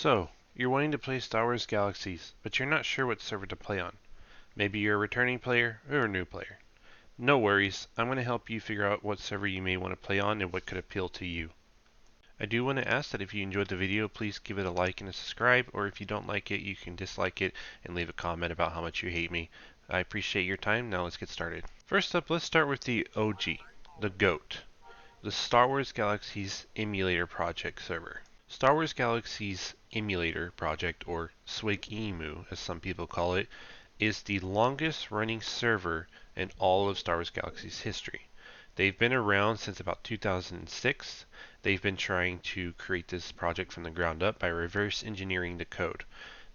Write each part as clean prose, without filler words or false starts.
So, you're wanting to play Star Wars Galaxies, but you're not sure what server to play on. Maybe you're a returning player or a new player. No worries, I'm going to help you figure out what server you may want to play on and what could appeal to you. I do want to ask that if you enjoyed the video, please give it a like and a subscribe, or if you don't like it, you can dislike it and leave a comment about how much you hate me. I appreciate your time. Now let's get started. First up, let's start with the OG, the GOAT, the Star Wars Galaxies Emulator Project server. Star Wars Galaxies Emulator Project, or SWGEmu as some people call it, is the longest running server in all of Star Wars Galaxies history. They've been around since about 2006. They've been trying to create this project from the ground up by reverse engineering the code.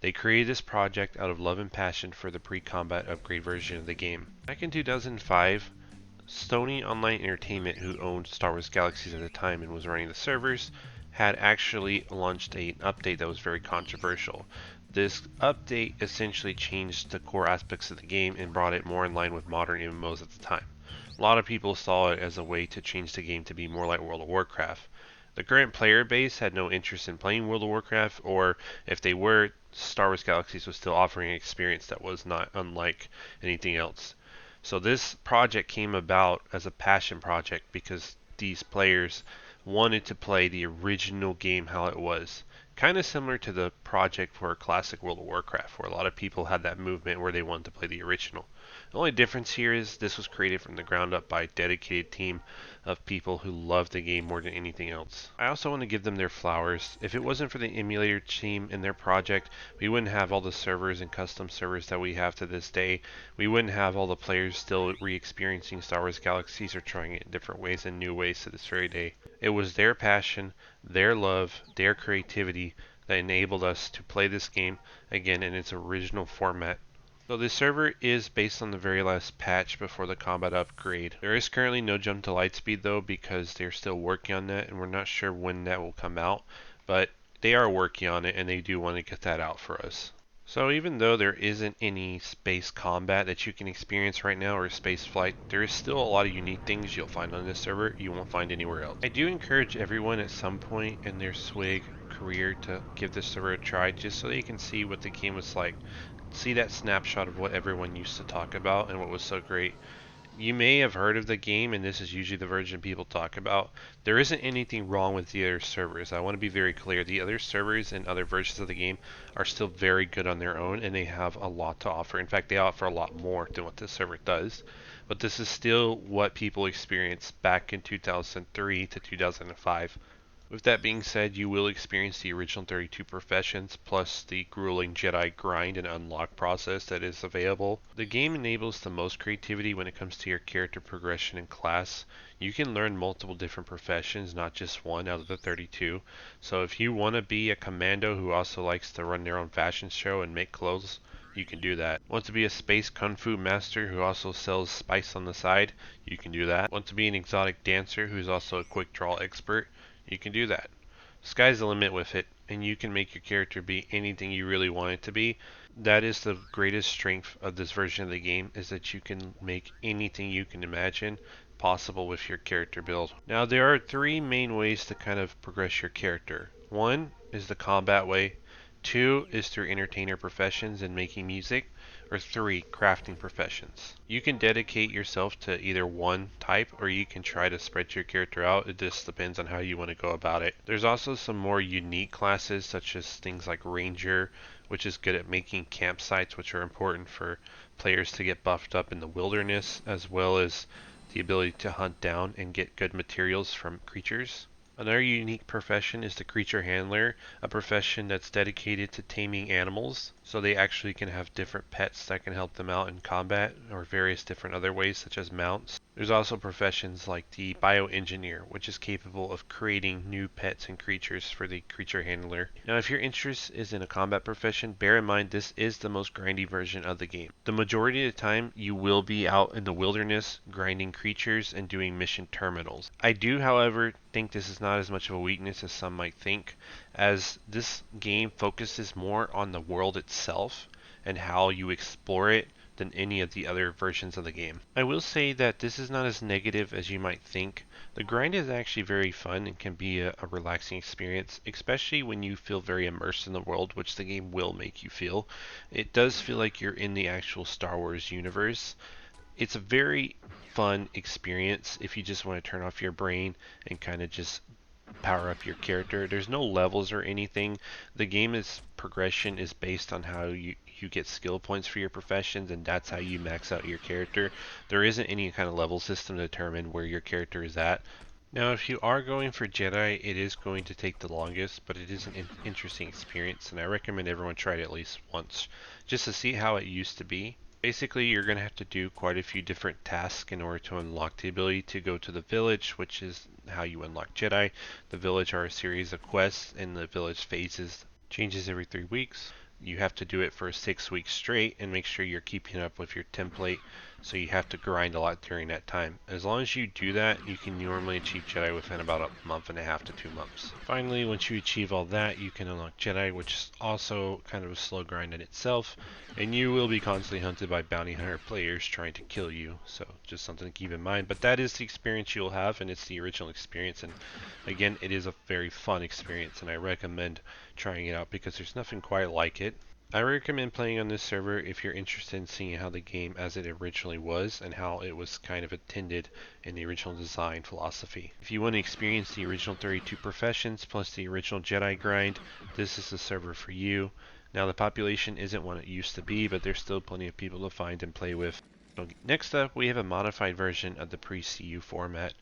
They created this project out of love and passion for the pre-combat upgrade version of the game. Back in 2005, Sony Online Entertainment, who owned Star Wars Galaxies at the time and was running the servers, had actually launched an update that was very controversial. This update essentially changed the core aspects of the game and brought it more in line with modern MMOs at the time. A lot of people saw it as a way to change the game to be more like World of Warcraft. The current player base had no interest in playing World of Warcraft, or if they were, Star Wars Galaxies was still offering an experience that was not unlike anything else. So this project came about as a passion project because these players wanted to play the original game how it was. Kind of similar to the project for classic World of Warcraft, where a lot of people had that movement where they wanted to play the original. The only difference here is this was created from the ground up by a dedicated team of people who love the game more than anything else. I also want to give them their flowers. If it wasn't for the emulator team and their project, we wouldn't have all the servers and custom servers that we have to this day. We wouldn't have all the players still re-experiencing Star Wars Galaxies or trying it in different ways and new ways to this very day. It was their passion, their love, their creativity that enabled us to play this game again in its original format. So this server is based on the very last patch before the combat upgrade. There is currently no jump to lightspeed though, because they're still working on that and we're not sure when that will come out, but they are working on it and they do want to get that out for us. So even though there isn't any space combat that you can experience right now or space flight, there is still a lot of unique things you'll find on this server you won't find anywhere else. I do encourage everyone at some point in their SWG career to give this server a try just so they can see what the game was like. See that snapshot of what everyone used to talk about and what was so great. You may have heard of the game, and this is usually the version people talk about. There isn't anything wrong with the other servers. I want to be very clear. The other servers and other versions of the game are still very good on their own, and they have a lot to offer. In fact, they offer a lot more than what this server does. But this is still what people experienced back in 2003 to 2005. With that being said, you will experience the original 32 professions, plus the grueling Jedi grind and unlock process that is available. The game enables the most creativity when it comes to your character progression and class. You can learn multiple different professions, not just one out of the 32. So if you want to be a commando who also likes to run their own fashion show and make clothes, you can do that. Want to be a space kung fu master who also sells spice on the side? You can do that. Want to be an exotic dancer who's also a quick draw expert? You can do that. Sky's the limit with it, and you can make your character be anything you really want it to be. That is the greatest strength of this version of the game, is that you can make anything you can imagine possible with your character build. Now there are three main ways to kind of progress your character. One is the combat way, two is through entertainer professions and making music, or three, crafting professions. You can dedicate yourself to either one type, or you can try to spread your character out. It just depends on how you want to go about it. There's also some more unique classes, such as things like Ranger, which is good at making campsites, which are important for players to get buffed up in the wilderness, as well as the ability to hunt down and get good materials from creatures. Another unique profession is the creature handler, a profession that's dedicated to taming animals, so they actually can have different pets that can help them out in combat or various different other ways such as mounts. There's also professions like the bioengineer, which is capable of creating new pets and creatures for the creature handler. Now if your interest is in a combat profession, bear in mind this is the most grindy version of the game. The majority of the time you will be out in the wilderness grinding creatures and doing mission terminals. I do, however, think this is not as much of a weakness as some might think, as this game focuses more on the world itself and how you explore it than any of the other versions of the game. I will say that this is not as negative as you might think. The grind is actually very fun and can be a relaxing experience, especially when you feel very immersed in the world, which the game will make you feel. It does feel like you're in the actual Star Wars universe. It's a very fun experience if you just want to turn off your brain and kind of just power up your character. There's no levels or anything. The game's progression is based on how you get skill points for your professions, and that's how you max out your character. There isn't any kind of level system to determine where your character is at. Now, if you are going for Jedi, it is going to take the longest, but it is an interesting experience, and I recommend everyone try it at least once, just to see how it used to be. Basically, you're going to have to do quite a few different tasks in order to unlock the ability to go to the village, which is how you unlock Jedi. The village are a series of quests, and the village phases changes every 3 weeks. You have to do it for 6 weeks straight and make sure you're keeping up with your template, so you have to grind a lot during that time. As long as you do that, you can normally achieve Jedi within about a month and a half to 2 months. Finally, once you achieve all that, you can unlock Jedi, which is also kind of a slow grind in itself, and you will be constantly hunted by bounty hunter players trying to kill you, so just something to keep in mind. But that is the experience you'll have, and it's the original experience, and again, it is a very fun experience, and I recommend trying it out because there's nothing quite like it. I recommend playing on this server if you're interested in seeing how the game as it originally was and how it was kind of intended in the original design philosophy. If you want to experience the original 32 professions plus the original Jedi grind, this is the server for you. Now, the population isn't what it used to be, but there's still plenty of people to find and play with. Next up, we have a modified version of the pre-CU format,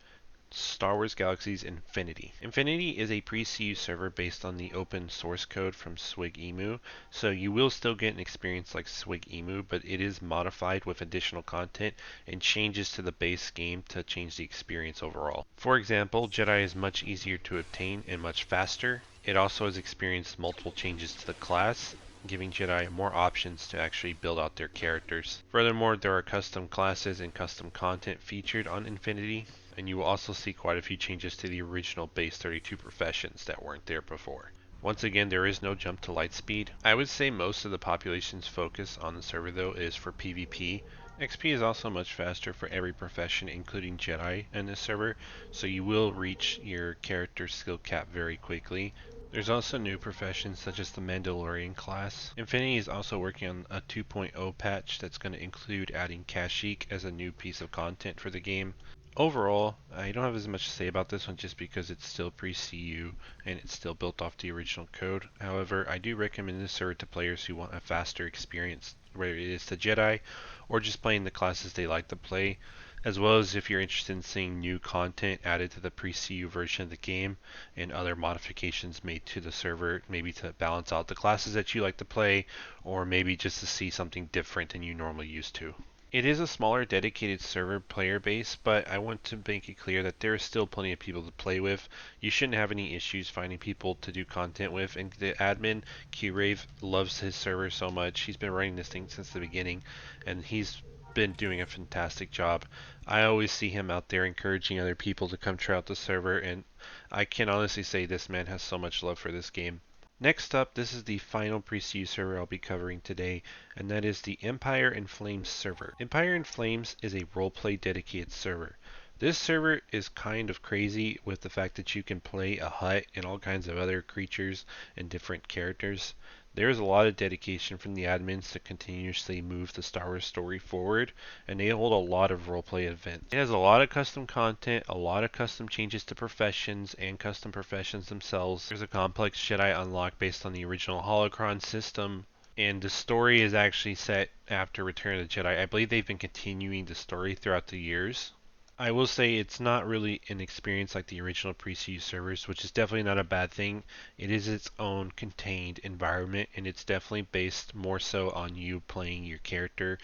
Star Wars Galaxies Infinity. Infinity is a pre-CU server based on the open source code from SWGEmu, so you will still get an experience like SWGEmu, but it is modified with additional content and changes to the base game to change the experience overall. For example, Jedi is much easier to obtain and much faster. It also has experienced multiple changes to the class, giving Jedi more options to actually build out their characters. Furthermore, there are custom classes and custom content featured on Infinity, and you will also see quite a few changes to the original base 32 professions that weren't there before. Once again, there is no jump to light speed. I would say most of the population's focus on the server though is for PvP. XP is also much faster for every profession, including Jedi, in this server, so you will reach your character skill cap very quickly. There's also new professions such as the Mandalorian class. Infinity is also working on a 2.0 patch that's going to include adding Kashyyyk as a new piece of content for the game. Overall, I don't have as much to say about this one just because it's still pre-CU and it's still built off the original code. However, I do recommend this server to players who want a faster experience, whether it is to Jedi or just playing the classes they like to play, as well as if you're interested in seeing new content added to the pre-CU version of the game and other modifications made to the server, maybe to balance out the classes that you like to play, or maybe just to see something different than you normally used to. It is a smaller dedicated server player base, but I want to make it clear that there is still plenty of people to play with. You shouldn't have any issues finding people to do content with, and the admin, Q-Rave, loves his server so much. He's been running this thing since the beginning, and he's been doing a fantastic job. I always see him out there encouraging other people to come try out the server, and I can honestly say this man has so much love for this game. Next up, this is the final pre-CU server I'll be covering today, and that is the Empire in Flames server. Empire in Flames is a roleplay dedicated server. This server is kind of crazy with the fact that you can play a Hutt and all kinds of other creatures and different characters. There's a lot of dedication from the admins to continuously move the Star Wars story forward, and they hold a lot of roleplay events. It has a lot of custom content, a lot of custom changes to professions and custom professions themselves. There's a complex Jedi unlock based on the original Holocron system, and the story is actually set after Return of the Jedi. I believe they've been continuing the story throughout the years. I will say it's not really an experience like the original pre-CU servers, which is definitely not a bad thing. It is its own contained environment, and it's definitely based more so on you playing your character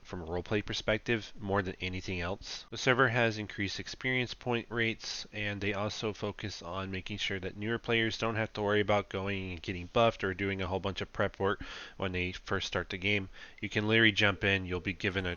from a roleplay perspective more than anything else. The server has increased experience point rates, and they also focus on making sure that newer players don't have to worry about going and getting buffed or doing a whole bunch of prep work when they first start the game. You can literally jump in, you'll be given a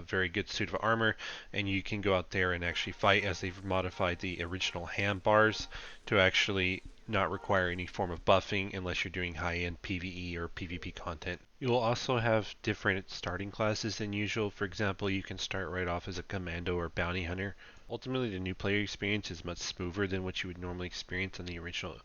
very good suit of armor, and you can go out there and actually fight, as they've modified the original hand bars to actually not require any form of buffing unless you're doing high-end PvE or PvP content. You'll also have different starting classes than usual. For example, you can start right off as a commando or bounty hunter. Ultimately, the new player experience is much smoother than what you would normally experience on the original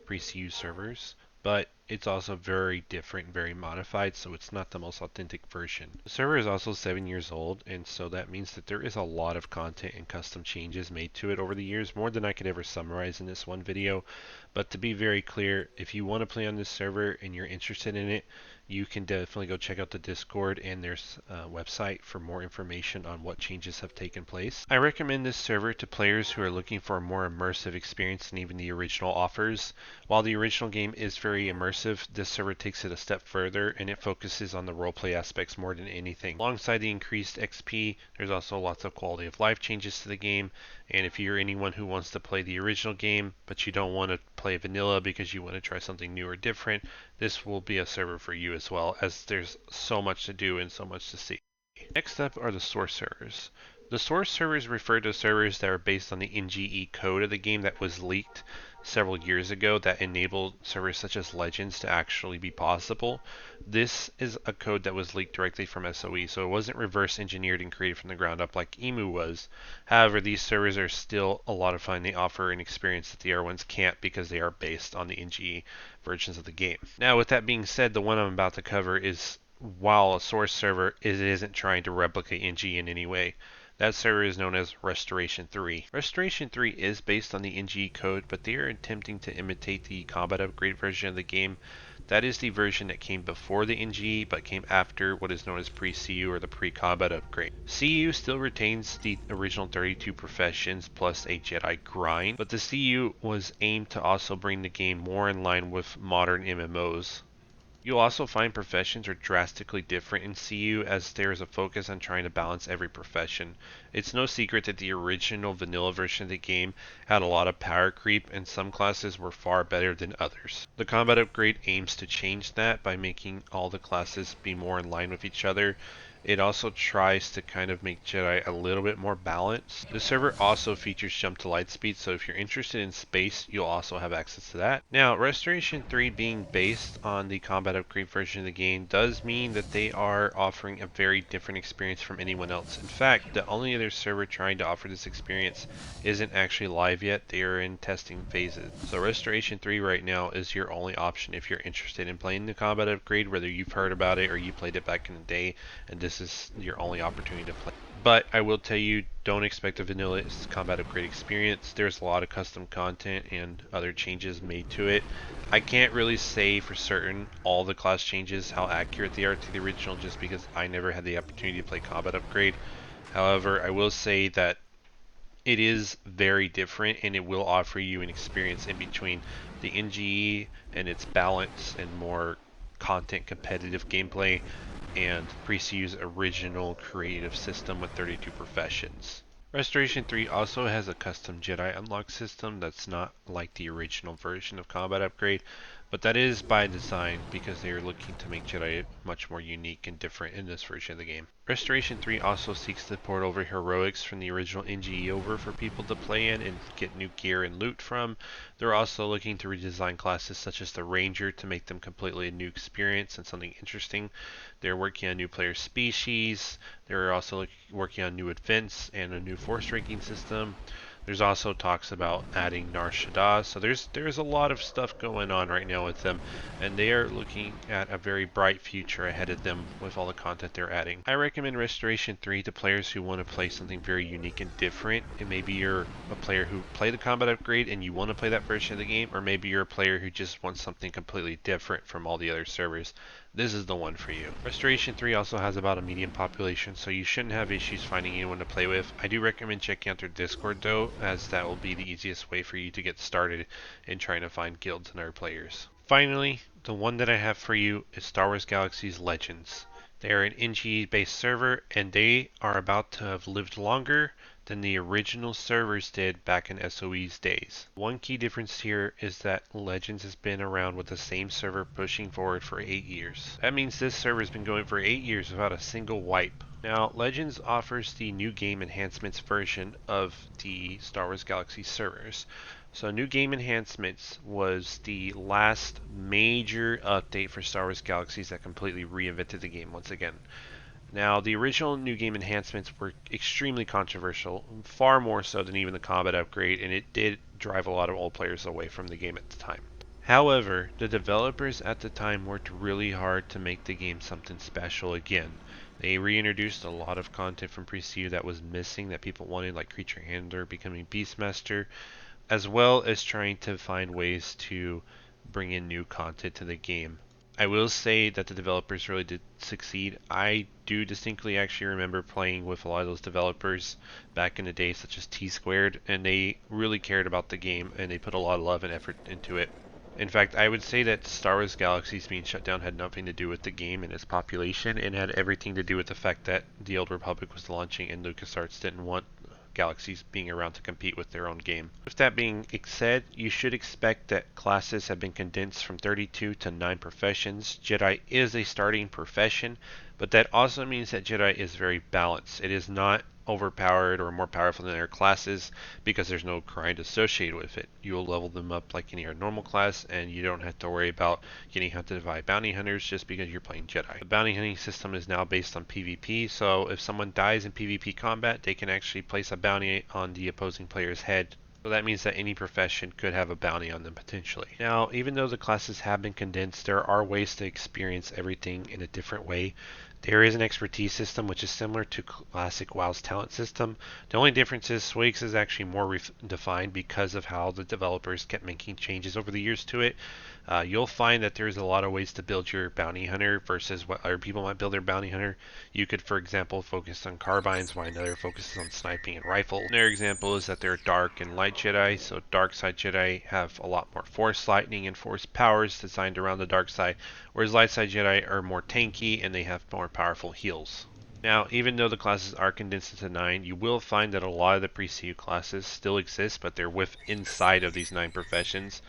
pre-CU servers, but it's also very different and very modified, so it's not the most authentic version. The server is also 7 years old, and so that means that there is a lot of content and custom changes made to it over the years, more than I could ever summarize in this one video. But to be very clear, if you want to play on this server and you're interested in it, you can definitely go check out the Discord and there's a website for more information on what changes have taken place. I recommend this server to players who are looking for a more immersive experience than even the original offers. While the original game is very immersive, this server takes it a step further and it focuses on the roleplay aspects more than anything. Alongside the increased XP, there's also lots of quality of life changes to the game, and if you're anyone who wants to play the original game but you don't want to play vanilla because you want to try something new or different, this will be a server for you as well, as there's so much to do and so much to see. Next up are the source servers. The source servers refer to servers that are based on the NGE code of the game that was leaked several years ago that enabled servers such as Legends to actually be possible. This is a code that was leaked directly from SOE, so it wasn't reverse engineered and created from the ground up like EMU was. However, these servers are still a lot of fun. They offer an experience that the other ones can't because they are based on the NGE versions of the game. Now, with that being said, the one I'm about to cover is, while a source server, it isn't trying to replicate NGE in any way. That server is known as Restoration 3. Restoration 3 is based on the NGE code, but they are attempting to imitate the combat upgrade version of the game. That is the version that came before the NGE, but came after what is known as pre-CU or the pre-combat upgrade. CU still retains the original 32 professions plus a Jedi grind, but the CU was aimed to also bring the game more in line with modern MMOs. You'll also find professions are drastically different in CU, as there is a focus on trying to balance every profession. It's no secret that the original vanilla version of the game had a lot of power creep and some classes were far better than others. The combat upgrade aims to change that by making all the classes be more in line with each other. It also tries to kind of make Jedi a little bit more balanced. The server also features jump to light speed, so if you're interested in space, you'll also have access to that. Now, Restoration 3 being based on the combat upgrade version of the game does mean that they are offering a very different experience from anyone else. In fact, the only other server trying to offer this experience isn't actually live yet. They are in testing phases. So Restoration 3 right now is your only option if you're interested in playing the combat upgrade, whether you've heard about it or you played it back in the day and this is your only opportunity to play. But I will tell you, don't expect a vanilla combat upgrade experience. There's a lot of custom content and other changes made to it. I can't really say for certain all the class changes, how accurate they are to the original, just because I never had the opportunity to play combat upgrade. However, I will say that it is very different and it will offer you an experience in between the NGE and its balance and more content competitive gameplay and pre-CU's original creative system with 32 professions. Restoration 3 also has a custom Jedi unlock system that's not like the original version of Combat Upgrade, but that is by design because they are looking to make Jedi much more unique and different in this version of the game. Restoration 3 also seeks to port over heroics from the original NGE over for people to play in and get new gear and loot from. They're also looking to redesign classes such as the Ranger to make them completely a new experience and something interesting. They're working on new player species. They're also working on new events and a new force ranking system. There's also talks about adding Nar Shaddaa, so there's a lot of stuff going on right now with them, and they are looking at a very bright future ahead of them with all the content they're adding. I recommend Restoration 3 to players who want to play something very unique and different, and maybe you're a player who played the combat upgrade and you want to play that version of the game, or maybe you're a player who just wants something completely different from all the other servers. This is the one for you. Restoration 3 also has about a medium population, so you shouldn't have issues finding anyone to play with. I do recommend checking out their Discord though, as that will be the easiest way for you to get started in trying to find guilds and other players. Finally, the one that I have for you is Star Wars Galaxies Legends. They are an NGE based server and they are about to have lived longer than the original servers did back in SOE's days. One key difference here is that Legends has been around with the same server pushing forward for 8 years. That means this server has been going for 8 years without a single wipe. Now, Legends offers the new game enhancements version of the Star Wars Galaxy servers. So New Game Enhancements was the last major update for Star Wars Galaxies that completely reinvented the game once again. Now, the original New Game Enhancements were extremely controversial, far more so than even the combat upgrade, and it did drive a lot of old players away from the game at the time. However, the developers at the time worked really hard to make the game something special again. They reintroduced a lot of content from pre-CU that was missing that people wanted, like Creature Handler becoming Beastmaster, as well as trying to find ways to bring in new content to the game. I will say that the developers really did succeed. I do distinctly actually remember playing with a lot of those developers back in the day, such as T Squared, and they really cared about the game and they put a lot of love and effort into it. In fact, I would say that Star Wars Galaxies being shut down had nothing to do with the game and its population, and had everything to do with the fact that the Old Republic was launching and LucasArts didn't want Galaxies being around to compete with their own game. With that being said, you should expect that classes have been condensed from 32 to 9 professions. Jedi is a starting profession, but that also means that Jedi is very balanced. It is not overpowered or more powerful than other classes because there's no grind associated with it. You will level them up like any other normal class, and you don't have to worry about getting hunted by bounty hunters just because you're playing Jedi. The bounty hunting system is now based on PvP, so if someone dies in PvP combat, they can actually place a bounty on the opposing player's head. So that means that any profession could have a bounty on them potentially. Now, even though the classes have been condensed, there are ways to experience everything in a different way. There is an expertise system which is similar to classic WoW's talent system. The only difference is SWG's is actually more defined because of how the developers kept making changes over the years to it. You'll find that there's a lot of ways to build your bounty hunter versus what other people might build their bounty hunter. You could, for example, focus on carbines while another focuses on sniping and rifle. Another example is that there are dark and light Jedi. So dark side Jedi have a lot more force lightning and force powers designed around the dark side, whereas light side Jedi are more tanky and they have more powerful heals. Now, even though the classes are condensed into 9, you will find that a lot of the pre-CU classes still exist, but they're inside of these 9 professions.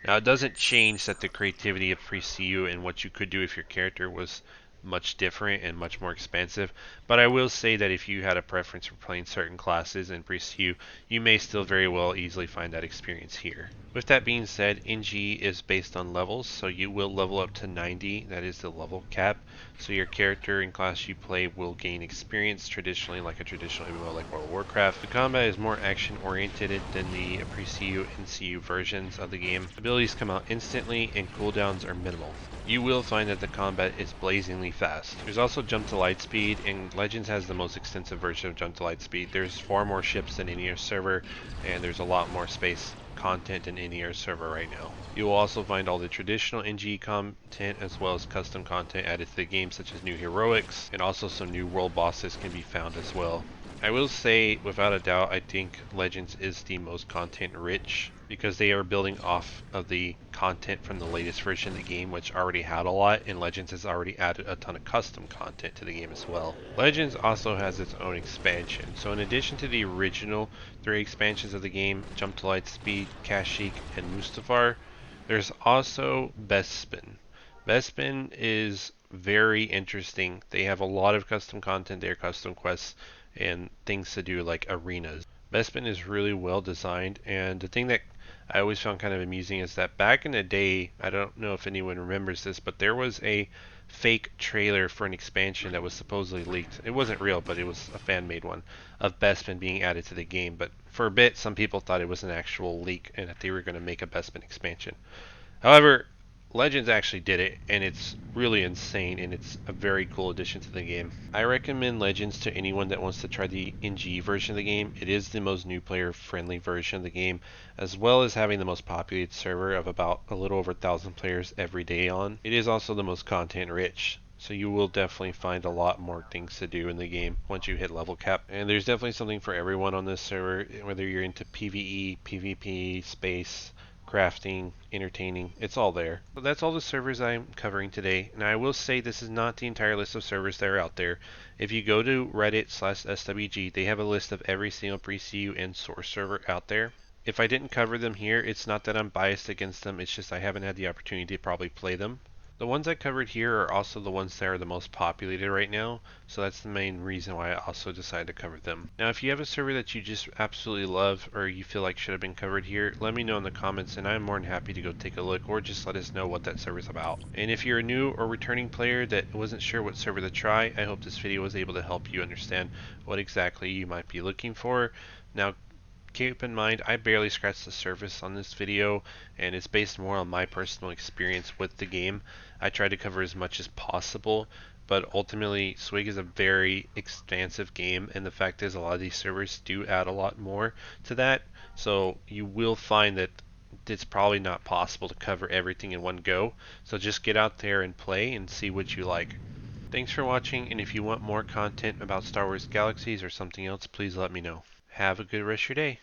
Now, it doesn't change that the creativity of pre-CU and what you could do if your character was much different and much more expansive, but I will say that if you had a preference for playing certain classes in pre-CU, you may still very well easily find that experience here. With that being said, NG is based on levels, so you will level up to 90, that is the level cap, so your character in class you play will gain experience traditionally like a traditional MMO like World of Warcraft. The combat is more action oriented than the pre-CU and CU versions of the game. Abilities come out instantly and cooldowns are minimal. You will find that the combat is blazingly fast. There's also jump to light speed, and Legends has the most extensive version of jump to light speed. There's far more ships than any other server, and there's a lot more space content in any other server right now. You will also find all the traditional NG content as well as custom content added to the game, such as new heroics, and also some new world bosses can be found as well. I will say, without a doubt, I think Legends is the most content rich because they are building off of the content from the latest version of the game, which already had a lot, and Legends has already added a ton of custom content to the game as well. Legends also has its own expansion, so in addition to the original 3 expansions of the game, Jump to Light Speed, Kashyyyk, and Mustafar, there's also Bespin. Bespin is very interesting. They have a lot of custom content there, custom quests, and things to do like arenas. Bespin is really well designed, and the thing that I always found kind of amusing is that back in the day, I don't know if anyone remembers this, but there was a fake trailer for an expansion that was supposedly leaked. It wasn't real, but it was a fan-made one of Bespin being added to the game. But for a bit, some people thought it was an actual leak and that they were going to make a Bespin expansion. However, Legends actually did it, and it's really insane, and it's a very cool addition to the game. I recommend Legends to anyone that wants to try the NG version of the game. It is the most new player friendly version of the game, as well as having the most populated server of about a little over 1,000 players every day on. It is also the most content rich, so you will definitely find a lot more things to do in the game once you hit level cap. And there's definitely something for everyone on this server, whether you're into PvE, PvP, space, crafting, entertaining, it's all there. So that's all the servers I'm covering today. Now I will say this is not the entire list of servers that are out there. If you go to Reddit/SWG, they have a list of every single pre-CU and source server out there. If I didn't cover them here, it's not that I'm biased against them, it's just I haven't had the opportunity to probably play them. The ones I covered here are also the ones that are the most populated right now, so that's the main reason why I also decided to cover them. Now, if you have a server that you just absolutely love or you feel like should have been covered here, let me know in the comments and I'm more than happy to go take a look, or just let us know what that server is about. And if you're a new or returning player that wasn't sure what server to try, I hope this video was able to help you understand what exactly you might be looking for. Now, keep in mind, I barely scratched the surface on this video, and it's based more on my personal experience with the game. I tried to cover as much as possible, but ultimately, SWG is a very expansive game, and the fact is a lot of these servers do add a lot more to that, so you will find that it's probably not possible to cover everything in one go, so just get out there and play and see what you like. Thanks for watching, and if you want more content about Star Wars Galaxies or something else, please let me know. Have a good rest of your day.